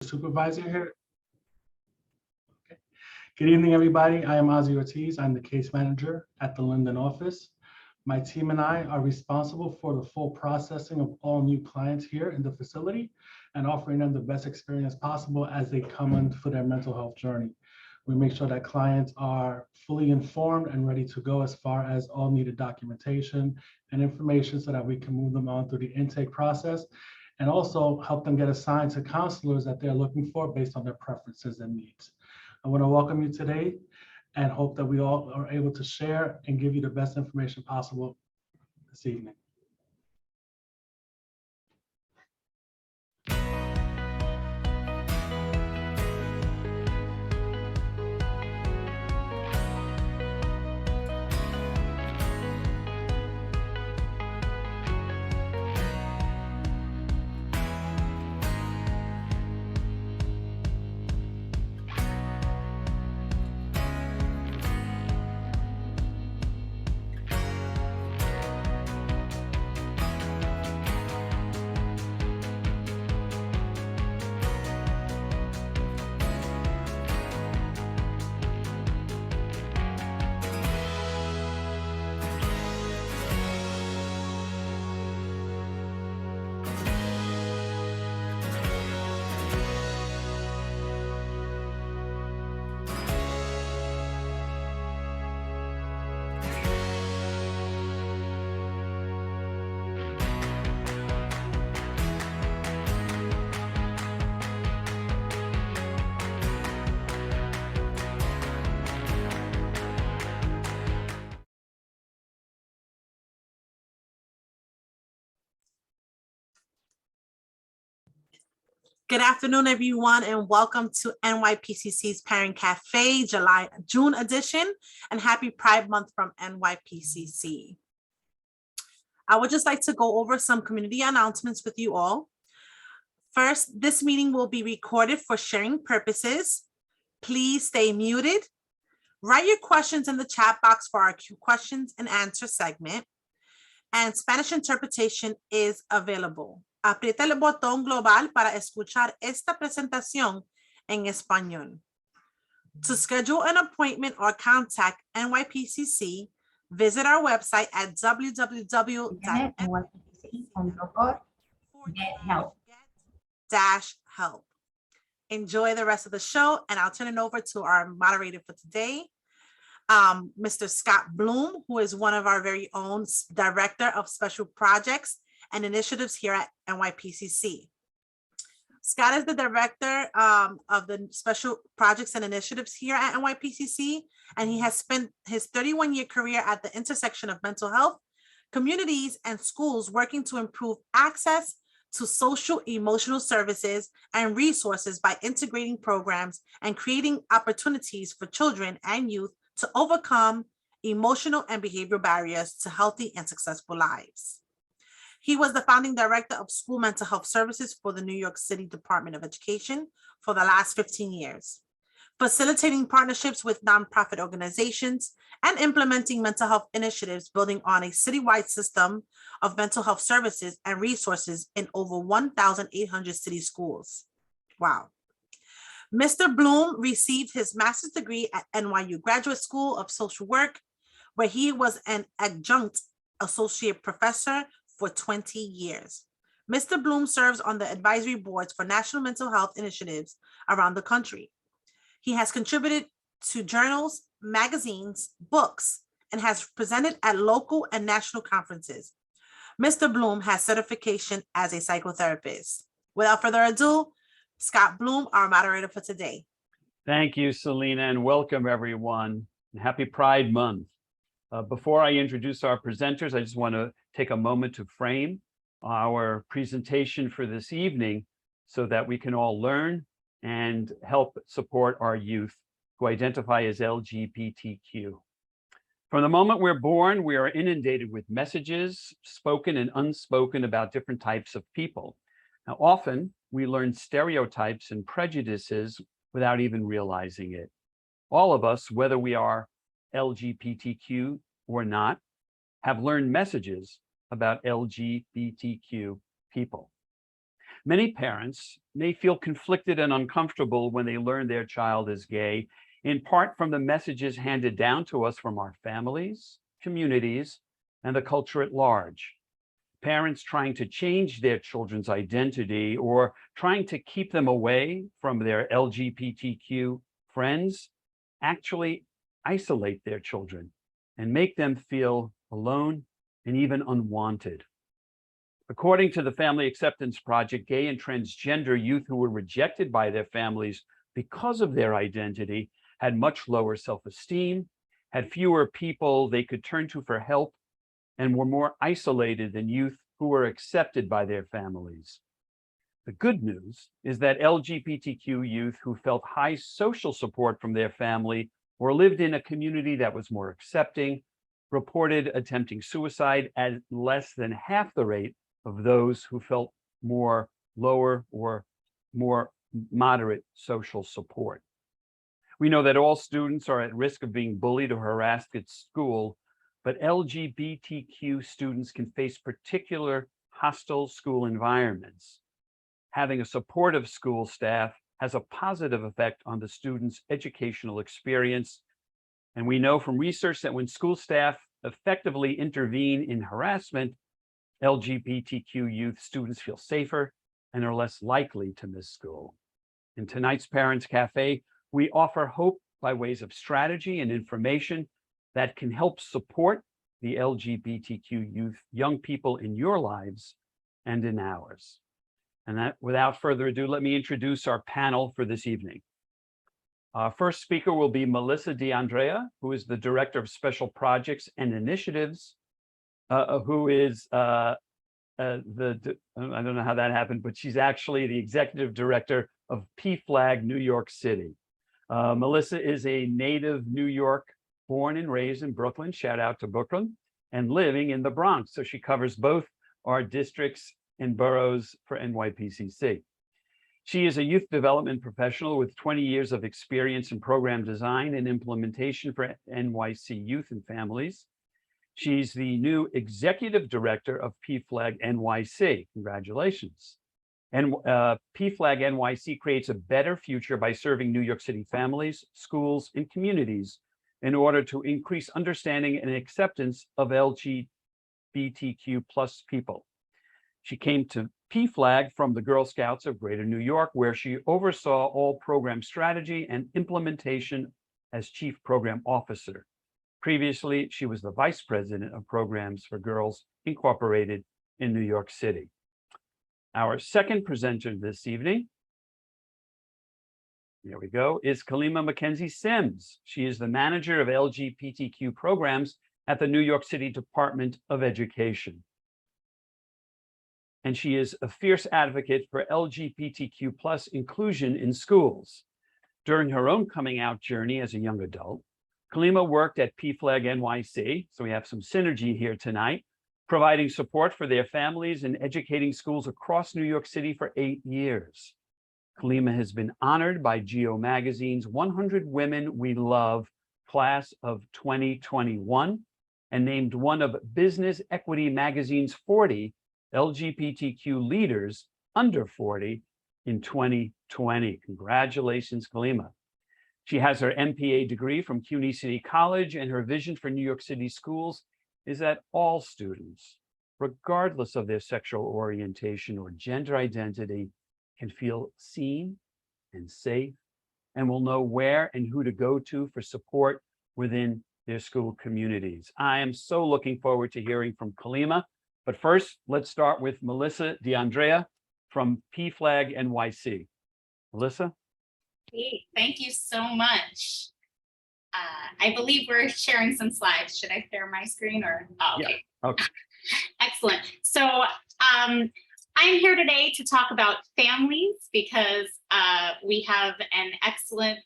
supervisor here. Okay. Good evening, everybody. I am Ozzy Ortiz. I'm the case manager at the Linden office. My team and I are responsible for the full processing of all new clients here in the facility and offering them the best experience possible as they come in for their mental health journey. We make sure that clients are fully informed and ready to go as far as all needed documentation and information so that we can move them on through the intake process and also help them get assigned to counselors that they're looking for based on their preferences and needs. I want to welcome you today and hope that we all are able to share and give you the best information possible this evening. Good afternoon, everyone, and welcome to NYPCC's Parent Cafe June edition, and happy Pride Month from NYPCC. I would just like to go over some community announcements with you all. First, this meeting will be recorded for sharing purposes. Please stay muted. Write your questions in the chat box for our questions and answer segment, and Spanish interpretation is available. Aprieta el botón global para escuchar esta presentación en español. To schedule an appointment or contact NYPCC, visit our website at www.nypcc.org/help. Enjoy the rest of the show, and I'll turn it over to our moderator for today, Mr. Scott Bloom, who is one of our very own Director of Special Projects and Initiatives here at NYPCC. Scott is the Director of the Special Projects and Initiatives here at NYPCC, and he has spent his 31-year career at the intersection of mental health, communities, and schools working to improve access to social emotional services and resources by integrating programs and creating opportunities for children and youth to overcome emotional and behavioral barriers to healthy and successful lives. He was the founding director of school mental health services for the New York City Department of Education for the last 15 years, facilitating partnerships with nonprofit organizations and implementing mental health initiatives, building on a citywide system of mental health services and resources in over 1,800 city schools. Wow. Mr. Bloom received his master's degree at NYU Graduate School of Social Work, where he was an adjunct associate professor for 20 years. Mr. Bloom serves on the advisory boards for national mental health initiatives around the country. He has contributed to journals, magazines, books, and has presented at local and national conferences. Mr. Bloom has certification as a psychotherapist. Without further ado, Scott Bloom, our moderator for today. Thank you, Selena, and welcome everyone. Happy Pride Month. Before I introduce our presenters, I just want to take a moment to frame our presentation for this evening so that we can all learn and help support our youth who identify as LGBTQ. From the moment we're born, we are inundated with messages, spoken and unspoken, about different types of people. Now, often we learn stereotypes and prejudices without even realizing it. All of us, whether we are LGBTQ or not, have learned messages about LGBTQ people. Many parents may feel conflicted and uncomfortable when they learn their child is gay, in part from the messages handed down to us from our families, communities, and the culture at large. Parents trying to change their children's identity or trying to keep them away from their LGBTQ friends actually isolate their children and make them feel alone and even unwanted. According to the Family Acceptance Project, gay and transgender youth who were rejected by their families because of their identity had much lower self-esteem, had fewer people they could turn to for help, and were more isolated than youth who were accepted by their families. The good news is that LGBTQ youth who felt high social support from their family or lived in a community that was more accepting reported attempting suicide at less than half the rate of those who felt more lower or more moderate social support. We know that all students are at risk of being bullied or harassed at school, but LGBTQ students can face particular hostile school environments. Having a supportive school staff has a positive effect on the student's educational experience. And we know from research that when school staff effectively intervene in harassment, LGBTQ youth students feel safer and are less likely to miss school. In tonight's Parents Cafe, we offer hope by ways of strategy and information that can help support the LGBTQ youth, young people in your lives and in ours. And that, without further ado, let me introduce our panel for this evening. Our first speaker will be Melissa DeAndrea, who is the Director of Special Projects and Initiatives, who is I don't know how that happened, but she's actually the Executive Director of PFLAG New York City. Melissa is a native New York, born and raised in Brooklyn, shout out to Brooklyn, and living in the Bronx. So she covers both our districts and boroughs for NYPCC. She is a youth development professional with 20 years of experience in program design and implementation for NYC youth and families. She's the new executive director of PFLAG NYC. Congratulations. And PFLAG NYC creates a better future by serving New York City families, schools, and communities in order to increase understanding and acceptance of LGBTQ+ people. She came to PFLAG from the Girl Scouts of Greater New York, where she oversaw all program strategy and implementation as Chief Program Officer. Previously, she was the Vice President of Programs for Girls Incorporated in New York City. Our second presenter this evening, there we go, is Kalima Mackenzie Sims. She is the Manager of LGBTQ Programs at the New York City Department of Education. And she is a fierce advocate for LGBTQ+ inclusion in schools. During her own coming out journey as a young adult, Kalima worked at PFLAG NYC, so we have some synergy here tonight, providing support for their families and educating schools across New York City for 8 years. Kalima has been honored by Geo Magazine's 100 Women We Love class of 2021 and named one of Business Equity Magazine's 40 LGBTQ leaders under 40 in 2020. Congratulations, Kalima. She has her MPA degree from CUNY City College, and her vision for New York City schools is that all students, regardless of their sexual orientation or gender identity, can feel seen and safe and will know where and who to go to for support within their school communities. I am so looking forward to hearing from Kalima. But first, let's start with Melissa DeAndrea from PFLAG NYC. Melissa? Great. Thank you so much. I believe we're sharing some slides. Should I share my screen or? Oh, okay. Yeah. Okay. Excellent. So I'm here today to talk about families because we have an excellent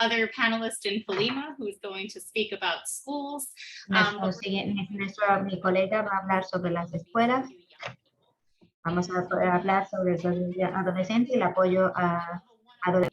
other panelist in Kalima who's going to speak about schools. Mi colega va a hablar sobre las escuelas. Vamos a hablar sobre el adolescente y el apoyo a adolescentes.